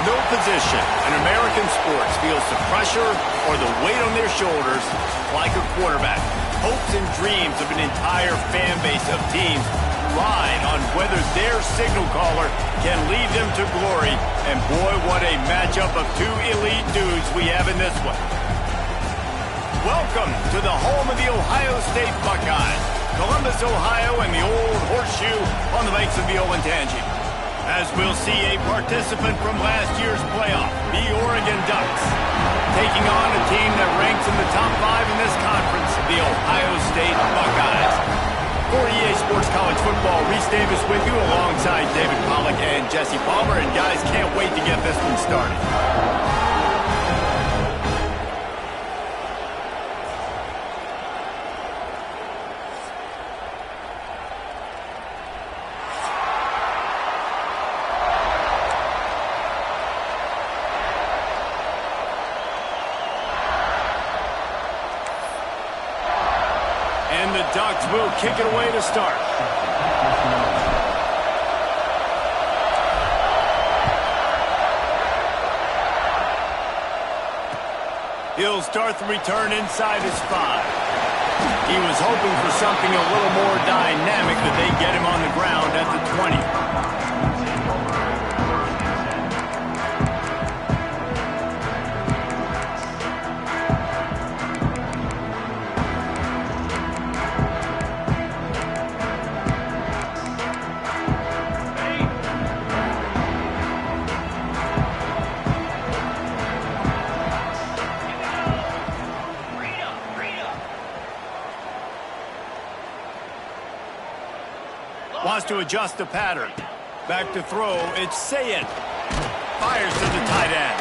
No position in American sports feels the pressure or the weight on their shoulders like a quarterback. Hopes and dreams of an entire fan base of teams ride on whether their signal caller can lead them to glory. And boy, what a matchup of two elite dudes we have in this one. Welcome to the home of the Ohio State Buckeyes, Columbus, Ohio, and the old horseshoe on the banks of the Ncaa26. As we'll see a participant from last year's playoff, the Oregon Ducks, taking on a team that ranks in the top 5 in this conference, the Ohio State Buckeyes. For EA Sports College Football, Reese Davis with you alongside David Pollack and Jesse Palmer. And guys, can't wait to get this one started. And the Ducks will kick it away to start. He'll start the return inside his 5. He was hoping for something a little more dynamic, that they get him on the ground at the 20. Wants to adjust the pattern. Back to throw. It's Ncaa26. Fires to the tight end.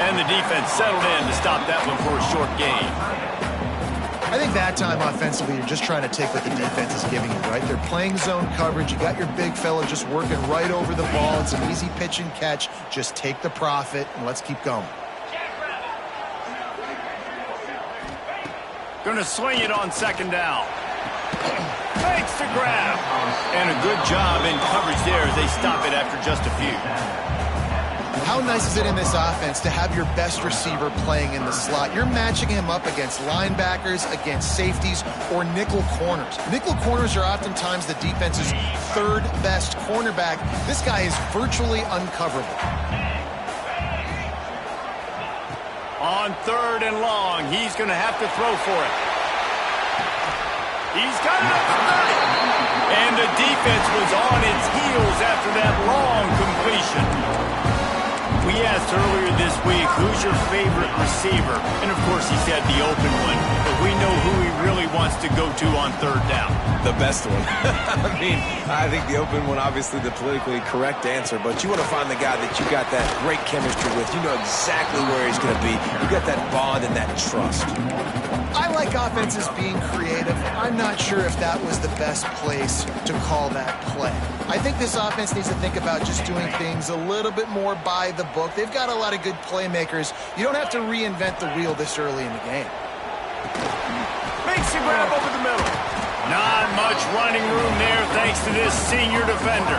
And the defense settled in to stop that one for a short gain. I think that time offensively, you're just trying to take what the defense is giving you, right? They're playing zone coverage. You got your big fella just working right over the ball. It's an easy pitch and catch. Just take the profit and let's keep going. Gonna swing it on second down. Makes the grab. And a good job in coverage there as they stop it after just a few. How nice is it in this offense to have your best receiver playing in the slot? You're matching him up against linebackers, against safeties, or nickel corners. Nickel corners are oftentimes the defense's third best cornerback. This guy is virtually uncoverable. On 3rd and long, he's going to have to throw for it. He's got it up to 30. And the defense was on its heels after that long completion. We asked earlier this week, who's your favorite receiver? And, of course, he said the open one. But we know who he really wants to go to on 3rd down. The best one. I mean, I think the open one, obviously the politically correct answer. But you want to find the guy that you got that great chemistry with. You know exactly where he's going to be. You got that bond and that trust. I like offenses being creative. I'm not sure if that was the best place to call that play. I think this offense needs to think about just doing things a little bit more by the book. They've got a lot of good playmakers. You don't have to reinvent the wheel this early in the game. Makes the grab over the middle. Not much running room there thanks to this senior defender.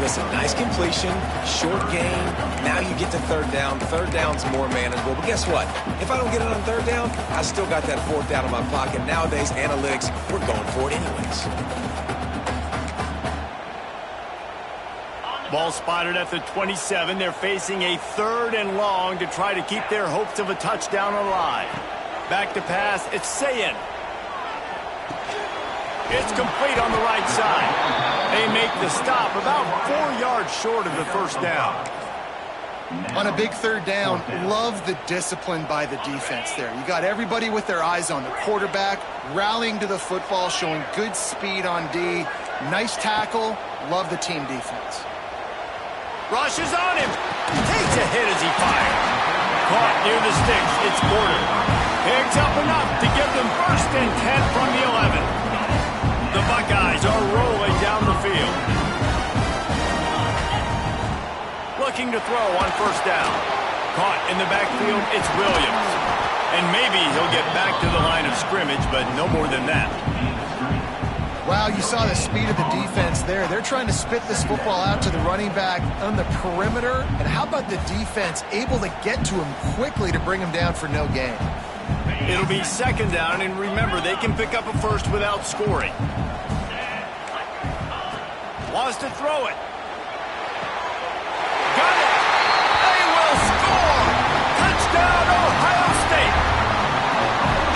Listen, nice completion, short gain. Now you get to 3rd down. 3rd down's more manageable. But guess what? If I don't get it on 3rd down, I still got that 4th down in my pocket. Nowadays, analytics, we're going for it anyways. Ball spotted at the 27. They're facing a 3rd and long to try to keep their hopes of a touchdown alive. Back to pass. It's Ncaa26. It's complete on the right side. They make the stop about 4 yards short of the 1st down. On a big 3rd down, love the discipline by the defense there. You got everybody with their eyes on the quarterback, rallying to the football, showing good speed on D. Nice tackle. Love the team defense. Rushes on him. Takes a hit as he fires. Caught near the sticks. It's Porter. Picks up enough to give them 1st and 10 from the 11. The Buckeyes are rolling down the field. Looking to throw on 1st down. Caught in the backfield, it's Williams. And maybe he'll get back to the line of scrimmage, but no more than that. Wow, you saw the speed of the defense there. They're trying to spit this football out to the running back on the perimeter. And how about the defense able to get to him quickly to bring him down for no gain? It'll be second down, and remember, they can pick up a first without scoring. Wants to throw it. Got it! They will score! Touchdown, Ohio State!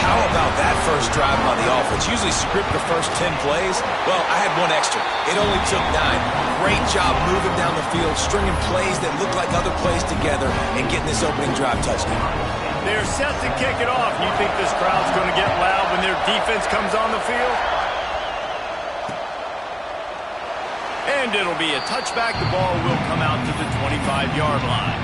How about that first drive on the offense? Usually script the first 10 plays. Well, I had one extra. It only took 9. Great job moving down the field, stringing plays that look like other plays together, and getting this opening drive touchdown. They're set to kick it off. You think this crowd's going to get loud when their defense comes on the field? And it'll be a touchback. The ball will come out to the 25-yard line.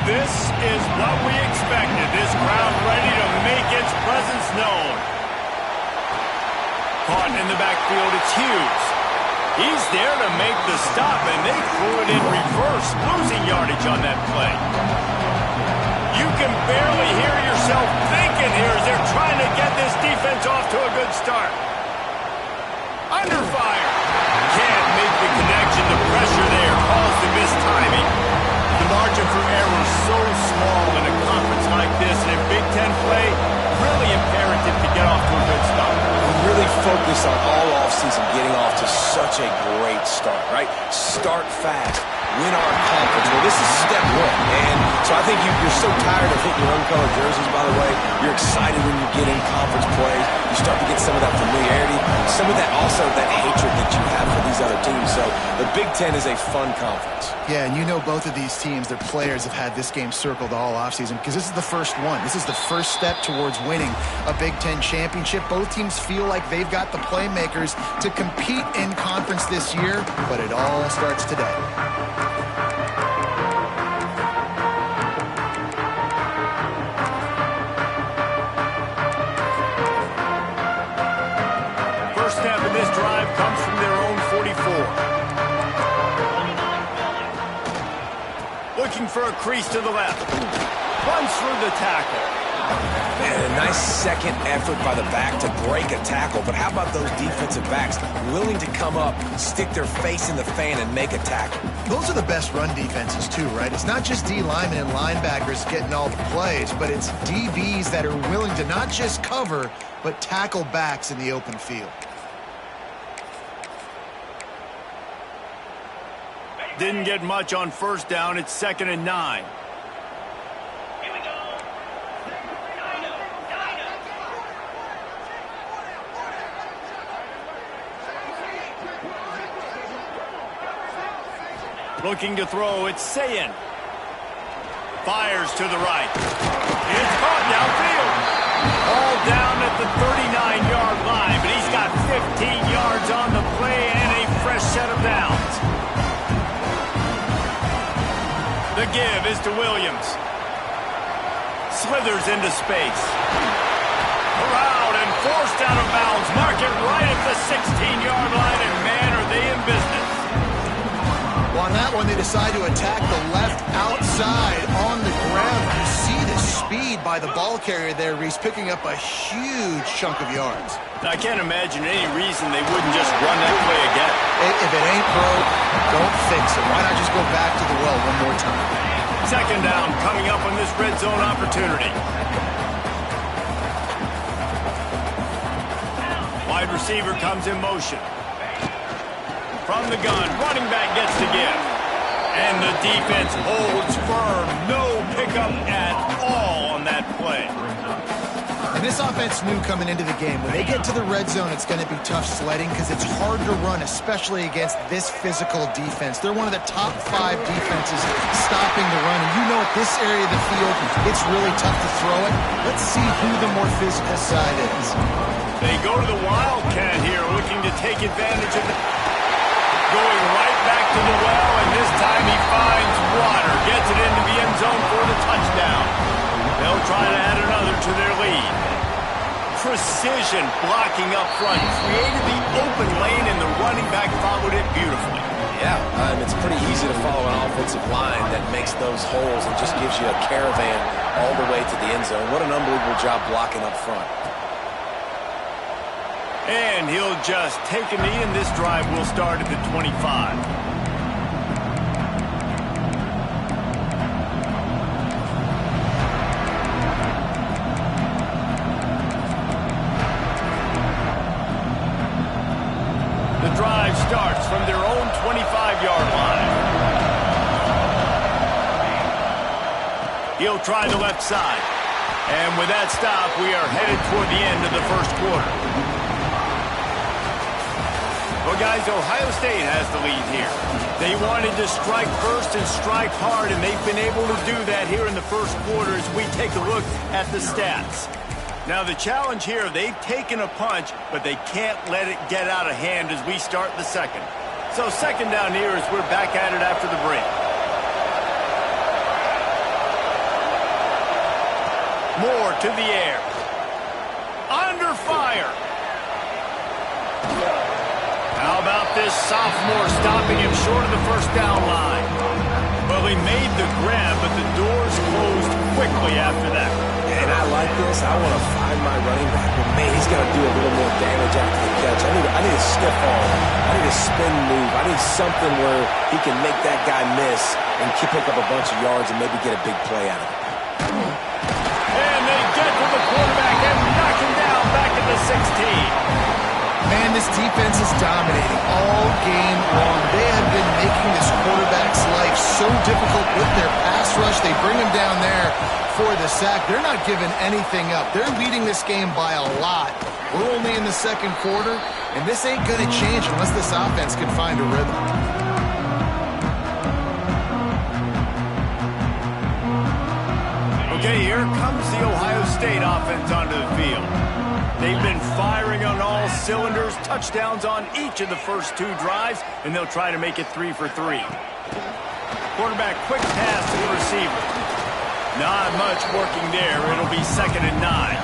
This is what we expected. This crowd ready to make its presence known. Caught in the backfield, it's Hughes. He's there to make the stop, and they threw it in reverse, losing yardage on that play. You can barely hear yourself thinking here as they're trying to get this defense off to a good start. Under fire. Can't make the connection. The pressure there caused the missed timing. The margin for error is so small in a conference like this, and in Big Ten play, really imperative to get off to a good start. We really focus on all offseason getting off to such a great start, right? Start fast. Win our conference. Well, this is step 1. And so I think you're so tired of hitting your own color jerseys, by the way. You're excited when you get in conference play. You start to get some of that familiarity, some of that also that hatred that you have for these other teams. So the Big Ten is a fun conference. Yeah, and you know both of these teams, their players have had this game circled all offseason because this is the first one. This is the first step towards winning a Big Ten championship. Both teams feel like they've got the playmakers to compete in conference this year, but it all starts today. First step in this drive comes from their own 44. Looking for a crease to the left. Runs through the tackle. And a nice second effort by the back to break a tackle. But how about those defensive backs willing to come up, stick their face in the fan, and make a tackle? Those are the best run defenses too, right? It's not just D linemen and linebackers getting all the plays, but it's DBs that are willing to not just cover, but tackle backs in the open field. Didn't get much on first down. It's 2nd and 9. Looking to throw, it's Sayin. Fires to the right. It's caught downfield. All down at the 39-yard line, but he's got 15 yards on the play and a fresh set of downs. The give is to Williams. Slithers into space. Around and forced out of bounds. Mark it right at the 16-yard line, and man, are they in business. Well, on that one, they decide to attack the left outside on the ground. You see the speed by the ball carrier there. He's picking up a huge chunk of yards. I can't imagine any reason they wouldn't just run that play again. If it ain't broke, don't fix it. Why not just go back to the well one more time? Second down coming up on this red zone opportunity. Wide receiver comes in motion. From the gun, running back gets the give. And the defense holds firm. No pickup at all on that play. And this offense knew coming into the game, when they get to the red zone, it's going to be tough sledding because it's hard to run, especially against this physical defense. They're one of the top 5 defenses stopping the run. And you know at this area of the field, it's really tough to throw it. Let's see who the more physical side is. They go to the Wildcat here, looking to take advantage of the... Going right back to the well, and this time he finds water. Gets it into the end zone for the touchdown. They'll try to add another to their lead. precision blocking up front. Created the open lane, and the running back followed it beautifully. Yeah, it's pretty easy to follow an offensive line that makes those holes and just gives you a caravan all the way to the end zone. What an unbelievable job blocking up front. And he'll just take a knee, and this drive will start at the 25. The drive starts from their own 25-yard line. He'll try the left side. And with that stop, we are headed toward the end of the first quarter. Well, guys, Ohio State has the lead here. They wanted to strike first and strike hard, and they've been able to do that here in the first quarter as we take a look at the stats. Now, the challenge here, they've taken a punch, but they can't let it get out of hand as we start the second. So second down here as we're back at it after the break. Moore to the air. Under fire. How about this sophomore stopping him short of the first down line? Well, he made the grab, but the doors closed quickly after that. And I like this. I want to find my running back, but man, he's got to do a little more damage after the catch. I need a stiff arm. I need a spin move. I need something where he can make that guy miss and pick up a bunch of yards and maybe get a big play out of it. And they get to the quarterback and knock him down back at the 16. Man, this defense is dominating all game long. They have been making this quarterback's life so difficult with their pass rush. They bring him down there for the sack. They're not giving anything up. They're leading this game by a lot. We're only in the second quarter, and this ain't going to change unless this offense can find a rhythm. Okay, here comes the Ohio State offense onto the field. They've been firing on all cylinders, touchdowns on each of the first two drives, and they'll try to make it 3 for 3. Quarterback quick pass to the receiver. Not much working there. It'll be 2nd and 9.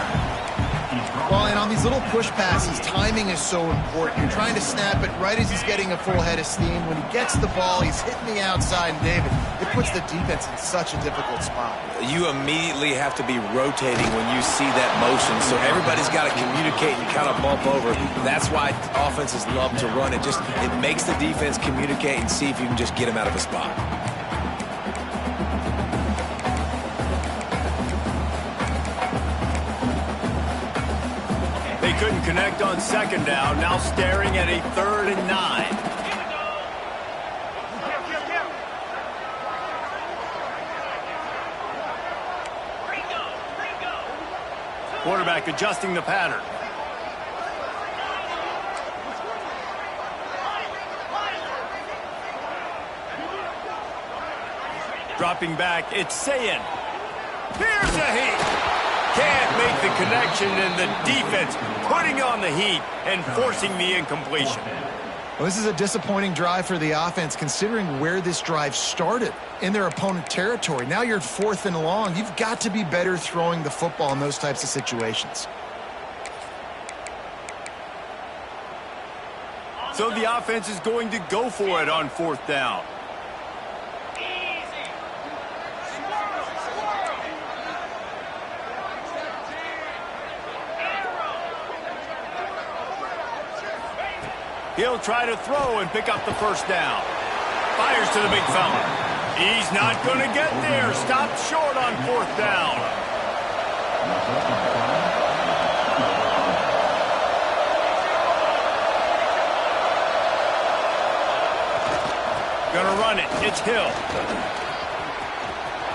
Well, and on these little push passes, timing is so important. You're trying to snap it right as he's getting a full head of steam. When he gets the ball, he's hitting the outside, and David, it puts the defense in such a difficult spot. You immediately have to be rotating when you see that motion, so everybody's got to communicate and kind of bump over. That's why offenses love to run it. It makes the defense communicate and see if you can just get him out of a spot. They couldn't connect on 2nd down, now staring at a 3rd and 9. Quarterback adjusting the pattern. Dropping back, it's Sayin. Here's a heat. Can't make the connection, and the defense putting on the heat and forcing the incompletion. Well, this is a disappointing drive for the offense, considering where this drive started in their opponent territory. Now you're at 4th and long. You've got to be better throwing the football in those types of situations. So the offense is going to go for it on 4th down. He'll try to throw and pick up the first down. Fires to the big fella. He's not going to get there. Stopped short on 4th down. Gonna run it. It's Hill.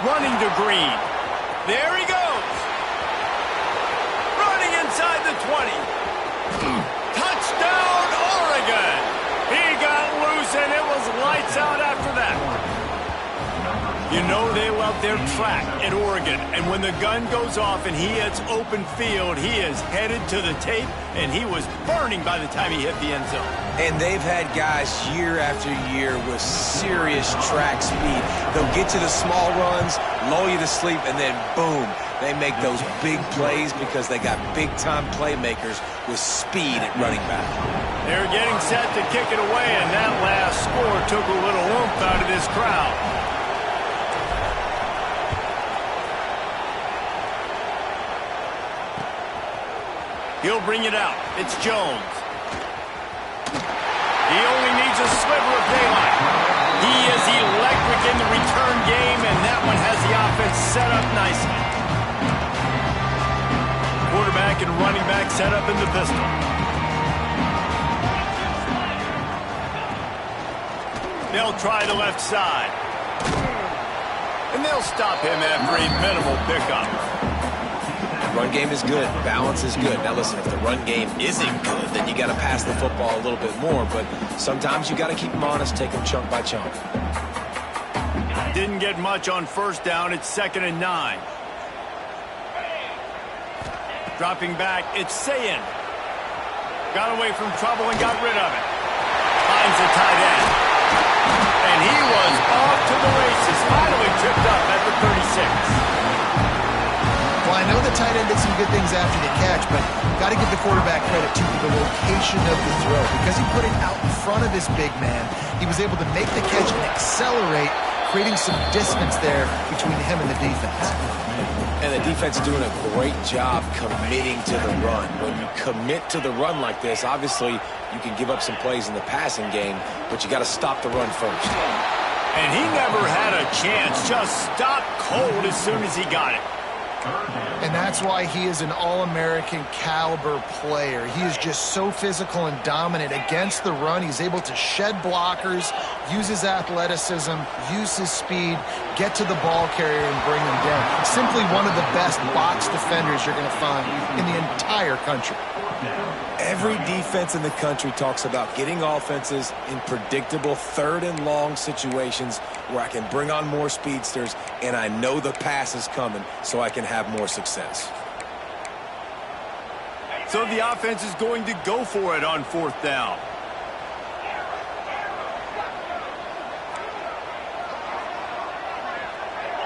Running to Green. There he goes. Running inside the 20. Touchdown, Oregon. He got loose, and it was lights out after that. You know they love their track at Oregon, and when the gun goes off and he hits open field, he is headed to the tape, and he was burning by the time he hit the end zone. And they've had guys year after year with serious track speed. They'll get you the small runs, lull you to sleep, and then boom, they make those big plays because they got big-time playmakers with speed at running back. They're getting set to kick it away, and that last score took a little oomph out of this crowd. He'll bring it out. It's Jones. He only needs a sliver of daylight. He is electric in the return game, and that one has the offense set up nicely. Quarterback and running back set up in the pistol. They'll try the left side. And they'll stop him after a minimal pickup. Run game is good. Balance is good. Now listen, if the run game isn't good, then you got to pass the football a little bit more. But sometimes you got to keep them honest, take them chunk by chunk. Didn't get much on first down. It's 2nd and 9. Dropping back, it's Ncaa26. Got away from trouble and got rid of it. Finds the tight end. And he was off to the races. Finally tripped up at the 36. Well, I know the tight end did some good things after the catch, but got to give the quarterback credit, too, for the location of the throw. Because he put it out in front of his big man, he was able to make the catch and accelerate, creating some distance there between him and the defense. And the defense is doing a great job committing to the run. When you commit to the run like this, obviously you can give up some plays in the passing game, but you got to stop the run first. And he never had a chance. Just stopped cold as soon as he got it. And that's why he is an All-American caliber player. He is just so physical and dominant against the run. He's able to shed blockers, use his athleticism, use his speed, get to the ball carrier and bring him down. Simply one of the best box defenders you're going to find in the entire country. Every defense in the country talks about getting offenses in predictable 3rd and long situations where I can bring on more speedsters and I know the pass is coming so I can have more success. So the offense is going to go for it on 4th down.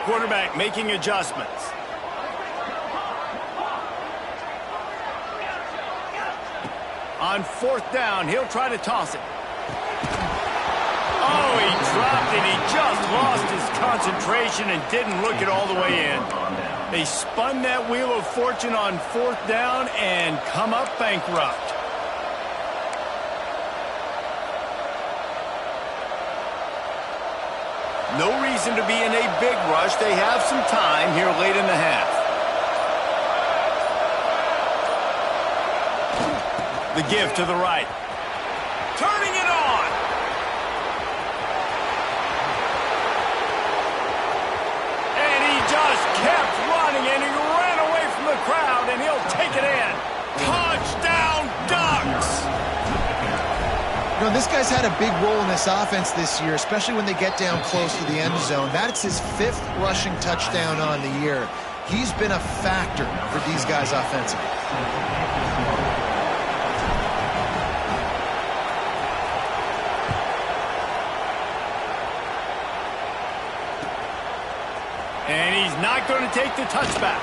Quarterback making adjustments. On 4th down, he'll try to toss it. Oh, he dropped it. He just lost his concentration and didn't look it all the way in. They spun that wheel of fortune on 4th down and come up bankrupt. No reason to be in a big rush. They have some time here late in the half. The give to the right. Turning it on. And he just kept running, and he ran away from the crowd, and he'll take it in. Touchdown, Ducks! You know, this guy's had a big role in this offense this year, especially when they get down close to the end zone. That's his 5th rushing touchdown on the year. He's been a factor for these guys offensively. And he's not going to take the touchback.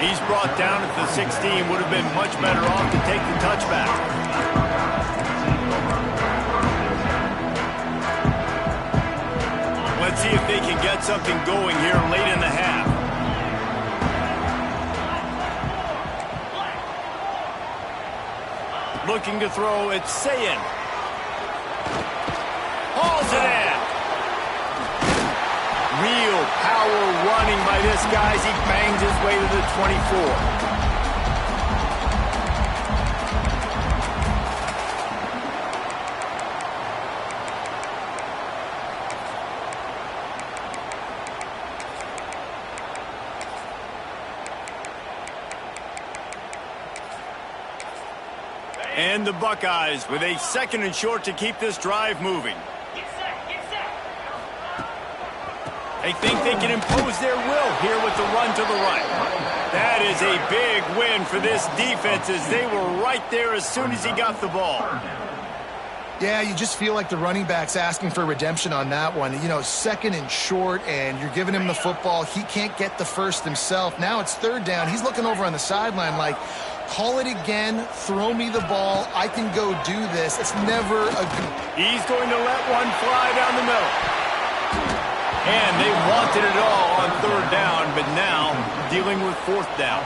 He's brought down at the 16. Would have been much better off to take the touchback. Let's see if they can get something going here late in the half. Looking to throw, it's Ncaa26. Hauls it in. Real power running by this guy as he bangs his way to the 24. And the Buckeyes with a 2nd and short to keep this drive moving. They think they can impose their will here with the run to the right. That is a big win for this defense as they were right there as soon as he got the ball. Yeah, you just feel like the running back's asking for redemption on that one. You know, 2nd and short, and you're giving him the football. He can't get the first himself. Now it's 3rd down. He's looking over on the sideline like, call it again, throw me the ball, I can go do this. It's never a good... He's going to let one fly down the middle. And they wanted it all on 3rd down, but now dealing with 4th down.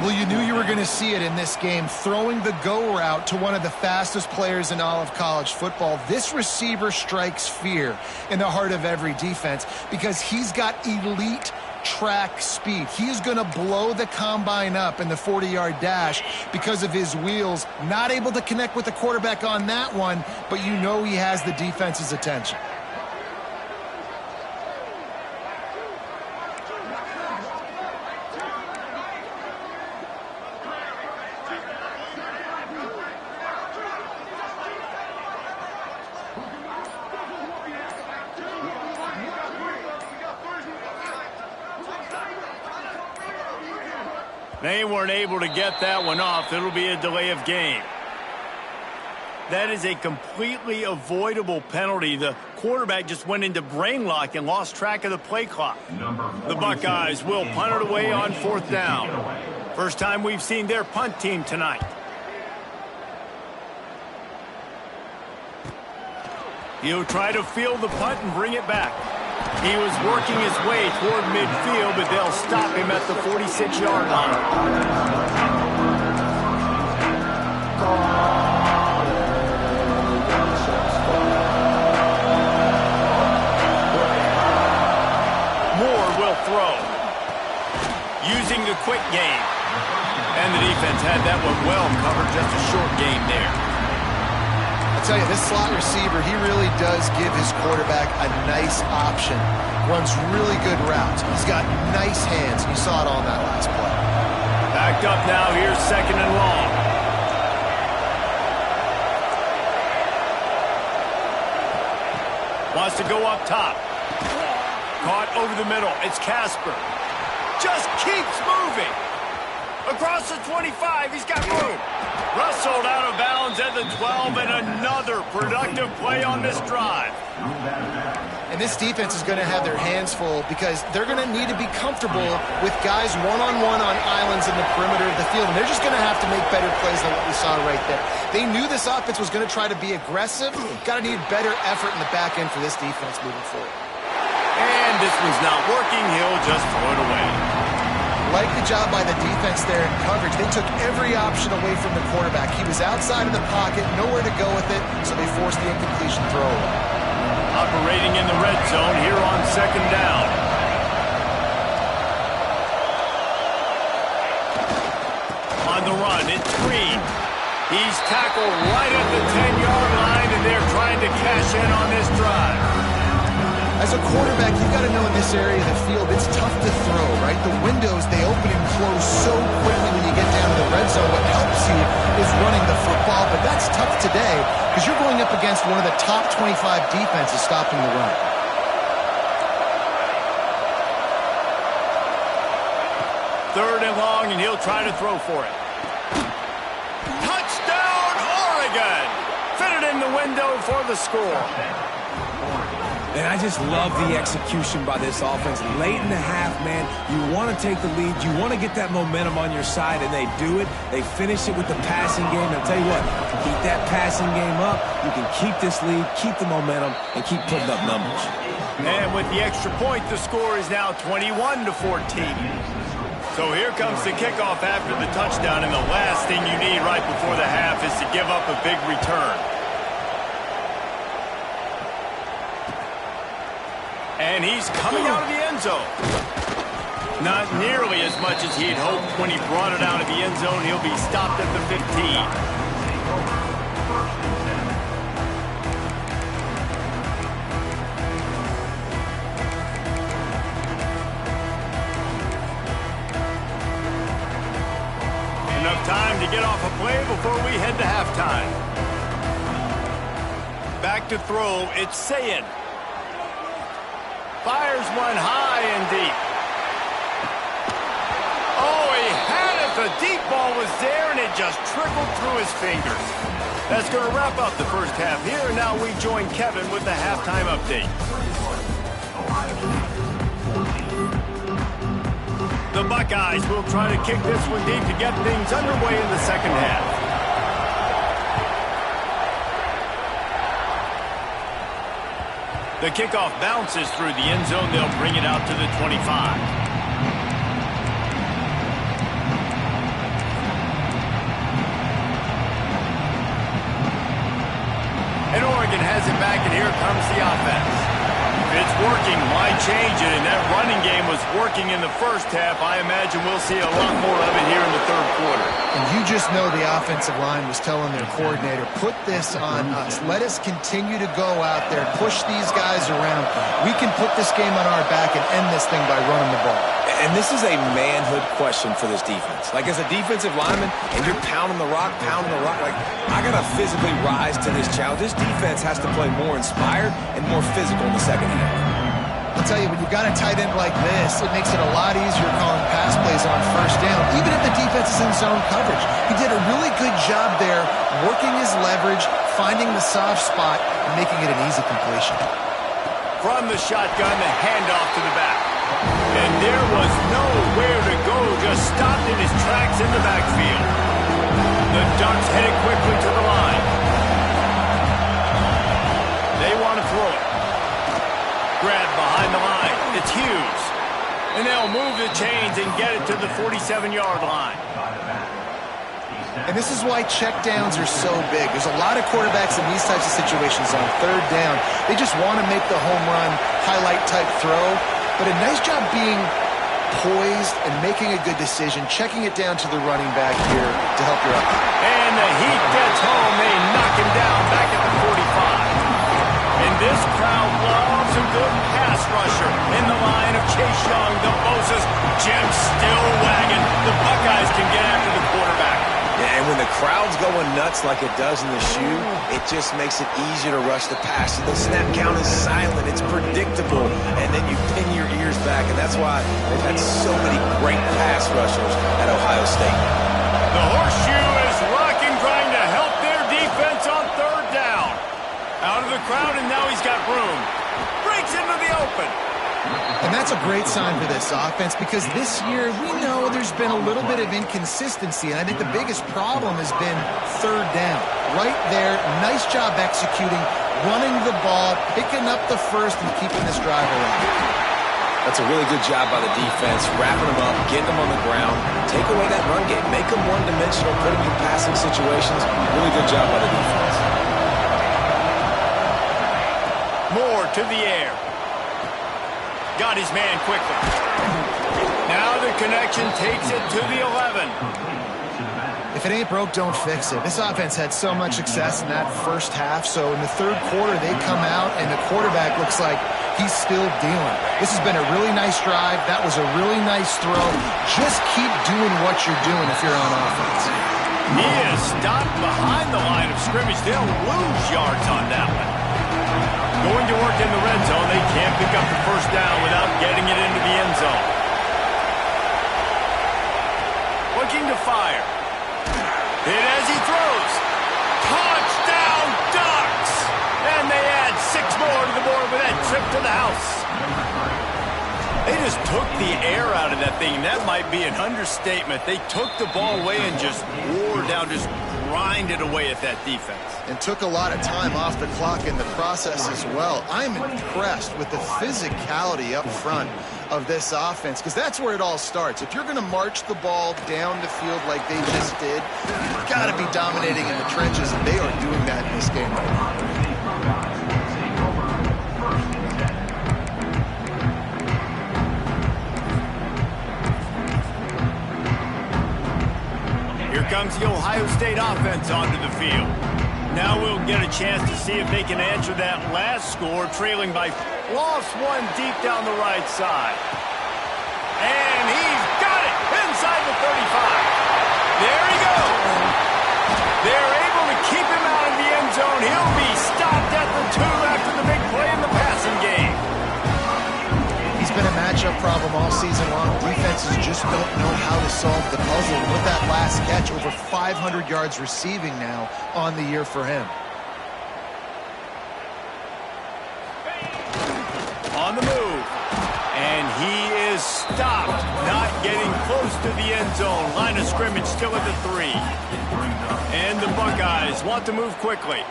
Well, you knew you were going to see it in this game, throwing the go route to one of the fastest players in all of college football. This receiver strikes fear in the heart of every defense because he's got elite track speed. He is going to blow the combine up in the 40-yard dash because of his wheels. Not able to connect with the quarterback on that one, but you know he has the defense's attention. They weren't able to get that one off. It'll be a delay of game. That is a completely avoidable penalty. The quarterback just went into brain lock and lost track of the play clock. The Buckeyes will punt it away on 4th down. First time we've seen their punt team tonight. He'll try to field the punt and bring it back. He was working his way toward midfield, but they'll stop him at the 46-yard line. Moore will throw. Using the quick game. And the defense had that one well covered, just a short game there. I'll tell you, this slot receiver, he really does give his quarterback a nice option. Runs really good routes. He's got nice hands. You saw it on that last play. Backed up now. Here's 2nd and long. Wants to go up top. Caught over the middle. It's Casper. Just keeps moving. Across the 25. He's got room. Rustled out of bounds at the 12, and another productive play on this drive. And this defense is going to have their hands full because they're going to need to be comfortable with guys one-on-one on islands in the perimeter of the field, and they're just going to have to make better plays than what we saw right there. They knew this offense was going to try to be aggressive. Got to need better effort in the back end for this defense moving forward. And this one's not working. He'll just throw it away. Like the job by the defense there in coverage. They took every option away from the quarterback. He was outside of the pocket, nowhere to go with it, so they forced the incompletion throw. Operating in the red zone here on 2nd down. On the run, it's Green. He's tackled right at the 10-yard line, and they're trying to cash in on this drive. As a quarterback, you've got to know in this area of the field, it's tough to throw, right? The windows, they open and close so quickly when you get down to the red zone. What helps you is running the football, but that's tough today because you're going up against one of the top 25 defenses stopping the run. Third and long, and he'll try to throw for it. Touchdown, Oregon! Fitted in the window for the score. And I just love the execution by this offense. Late in the half, man, you want to take the lead. You want to get that momentum on your side, and they do it. They finish it with the passing game. I'll tell you what, keep that passing game up. You can keep this lead, keep the momentum, and keep putting up numbers. And with the extra point, the score is now 21-14. So here comes the kickoff after the touchdown, and the last thing you need right before the half is to give up a big return. And he's coming out of the end zone. Not nearly as much as he'd hoped when he brought it out of the end zone. He'll be stopped at the 15. Enough time to get off a play before we head to halftime. Back to throw, it's Sayin. Fires one high and deep. Oh, he had it. The deep ball was there, and it just trickled through his fingers. That's going to wrap up the first half here, and now we join Kevin with the halftime update. The Buckeyes will try to kick this one deep to get things underway in the second half. The kickoff bounces through the end zone. They'll bring it out to the 25. And Oregon has it back, and here comes the offense. If it's working, why change it? And that running game was working in the first half. I imagine we'll see a lot more of it here in the third quarter. And you just know the offensive line was telling their coordinator, put this on us. Let us continue to go out there, push these guys around. We can put this game on our back and end this thing by running the ball. And this is a manhood question for this defense. Like, as a defensive lineman, and you're pounding the rock, like, I got to physically rise to this challenge. This defense has to play more inspired and more physical in the second half. I'll tell you, when you've got a tight end like this, it makes it a lot easier calling pass plays on first down, even if the defense is in zone coverage. He did a really good job there, working his leverage, finding the soft spot, and making it an easy completion. From the shotgun, the handoff to the back. And there was nowhere to go, just stopped in his tracks in the backfield. The Ducks headed quickly to the line. They want to throw it. Grab behind the line. It's Hughes. And they'll move the chains and get it to the 47-yard line. And this is why checkdowns are so big. There's a lot of quarterbacks in these types of situations on third down. They just want to make the home run, highlight-type throw. But a nice job being poised and making a good decision, checking it down to the running back here to help your up. And the heat gets home. They knock him down back at the 45. And this crowd loves a good pass rusher in the line of Chase Young, the Moses, Jim still wagging. The Buckeyes can get after the quarterback. Yeah, and when the crowd's going nuts like it does in the shoe, it just makes it easier to rush the pass. So the snap count is silent. It's predictable. And then you pin your ears back. And that's why they've had so many great pass rushers at Ohio State. The horseshoe is rocking, trying to help their defense on third down. Out of the crowd, and now he's got room. Breaks into the open. And that's a great sign for this offense, because this year we know there's been a little bit of inconsistency, and I think the biggest problem has been third down. Right there, nice job executing, running the ball, picking up the first, and keeping this drive alive. That's a really good job by the defense, wrapping them up, getting them on the ground, take away that run game, make them one-dimensional, put them in passing situations. Really good job by the defense. More to the air. Got his man quickly. Now the connection takes it to the 11. If it ain't broke, don't fix it. This offense had so much success in that first half, so in the third quarter they come out and the quarterback looks like he's still dealing. This has been a really nice drive. That was a really nice throw. Just keep doing what you're doing if you're on offense. He is stopped behind the line of scrimmage. They'll lose yards on that one. Going to work in the red zone. They can't pick up the first down without getting it into the end zone. Looking to fire. Hit as he throws. Touchdown Ducks! And they add 6 more to the board with that trip to the house. They just took the air out of that thing. That might be an understatement. They took the ball away and just wore down, just grinded away at that defense. And took a lot of time off the clock in the process as well. I'm impressed with the physicality up front of this offense, because that's where it all starts. If you're going to march the ball down the field like they just did, you've got to be dominating in the trenches, and they are doing that in this game right now. Here comes the Ohio State offense onto the field. Now we'll get a chance to see if they can answer that last score, trailing by lost one deep down the right side. And he's got it inside the 35. There he goes. They're able to keep him out of the end zone. He'll be stopped at the 2 after the big play in the passing game. He's been a matchup problem all season long. Defense defenses just don't know how to solve the puzzle. And with that last catch, over 500 yards receiving now on the year for him. On the move. And he is stopped, not getting close to the end zone. Line of scrimmage still at the 3. And the Buckeyes want to move quickly.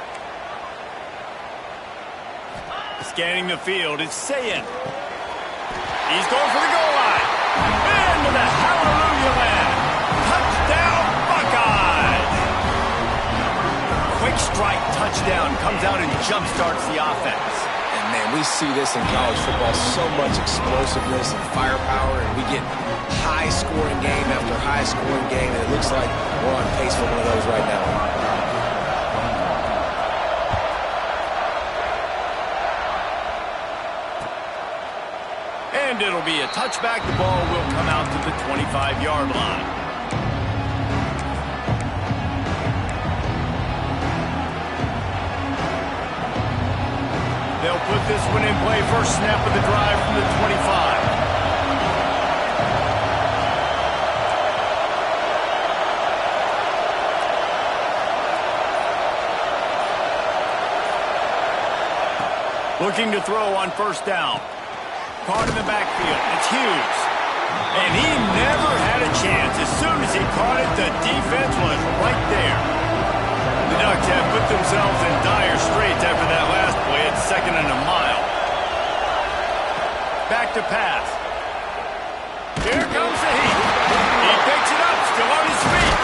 Scanning the field, it's Ncaa26. He's going for the goal line. Into the hallelujah land. Touchdown, Buckeyes! Quick strike touchdown comes out and jumpstarts the offense. And man, we see this in college football, so much explosiveness and firepower, and we get high-scoring game after high-scoring game, and it looks like we're on pace for one of those right now. And it'll be a touchback. The ball will come out to the 25-yard line. They'll put this one in play. First snap of the drive from the 25. Looking to throw on first down. Caught in the backfield. It's Hughes. And he never had a chance. As soon as he caught it, the defense was right there. The Ducks have put themselves in dire straits after that last play. It's 2nd and a mile. Back to pass. Here comes the heat. He picks it up, still on his feet.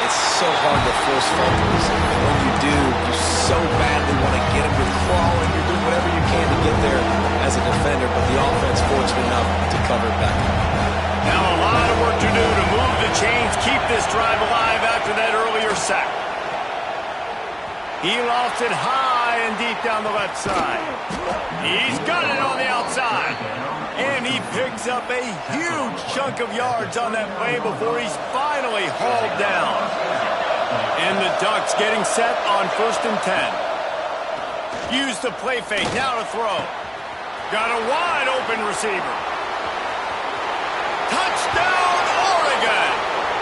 It's so hard to force fumbles. When you do, you so badly want to get them. You're crawling. You're doing whatever you can to get there as a defender, but the offense fortunate enough to cover it back. Now a lot of work to do to move the chains, keep this drive alive after that earlier sack. He lost it high and deep down the left side. He's got it on the outside. And he picks up a huge chunk of yards on that play before he's finally hauled down. And the Ducks getting set on 1st and 10. Use the play fake, now to throw. Got a wide open receiver. Touchdown, Oregon!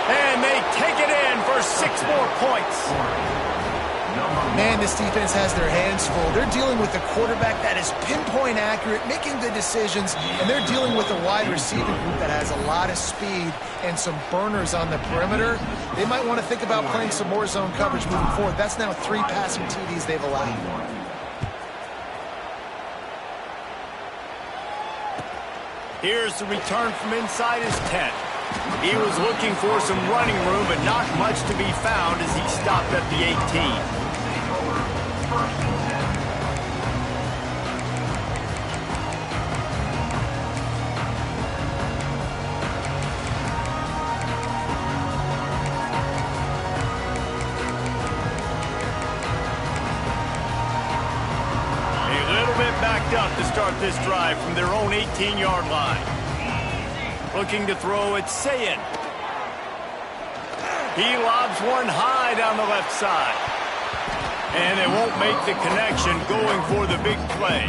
And they take it in for 6 more points. Man, this defense has their hands full. They're dealing with a quarterback that is pinpoint accurate, making the decisions, and they're dealing with a wide receiver group that has a lot of speed and some burners on the perimeter. They might want to think about playing some more zone coverage moving forward. That's now 3 passing TDs they've allowed. Here's the return from inside his 10. He was looking for some running room, but not much to be found as he stopped at the 18. Backed up to start this drive from their own 18-yard line. Looking to throw, it's Ncaa26. He lobs one high down the left side. And they won't make the connection going for the big play.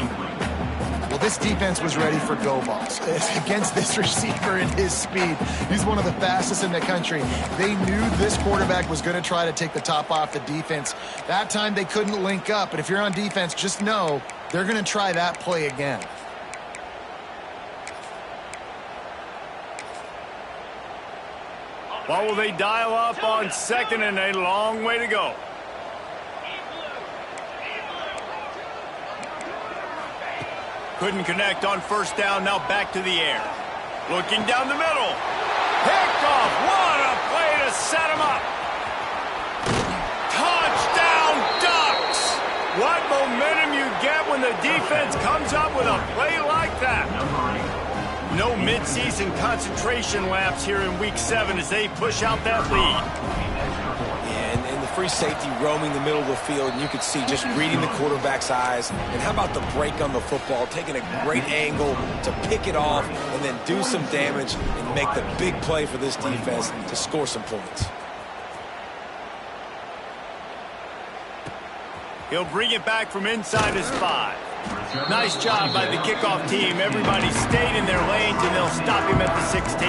Well, this defense was ready for go balls. It's against this receiver and his speed. He's one of the fastest in the country. They knew this quarterback was going to try to take the top off the defense. That time they couldn't link up, but if you're on defense, just know they're going to try that play again. What will they dial up on 2nd and a long way to go? Couldn't connect on first down, now back to the air. Looking down the middle. Picked off, what a play to set him up. Touchdown, Ducks! What momentum you get when the defense comes up with a play like that. No midseason concentration laps here in Week 7 as they push out that lead. And the free safety roaming the middle of the field, and you could see just reading the quarterback's eyes. And how about the break on the football, taking a great angle to pick it off and then do some damage and make the big play for this defense to score some points. He'll bring it back from inside his 5. Nice job by the kickoff team. Everybody stayed in their lanes, and they'll stop him at the 16.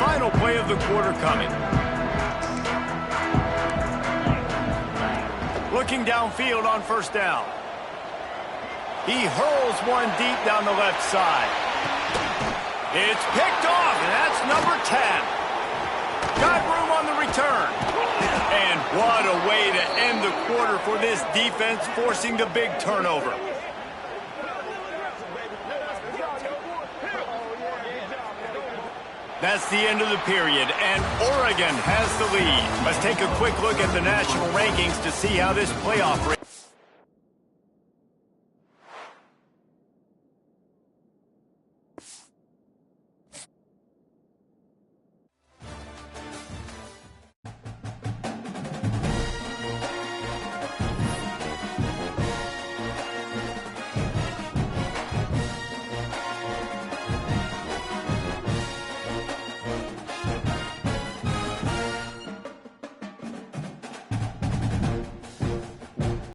Final play of the quarter coming. Looking downfield on first down. He hurls one deep down the left side. It's picked off, and that's number 10. Got room on the return. And what a way to end the quarter for this defense, forcing the big turnover. That's the end of the period, and Oregon has the lead. Let's take a quick look at the national rankings to see how this playoff race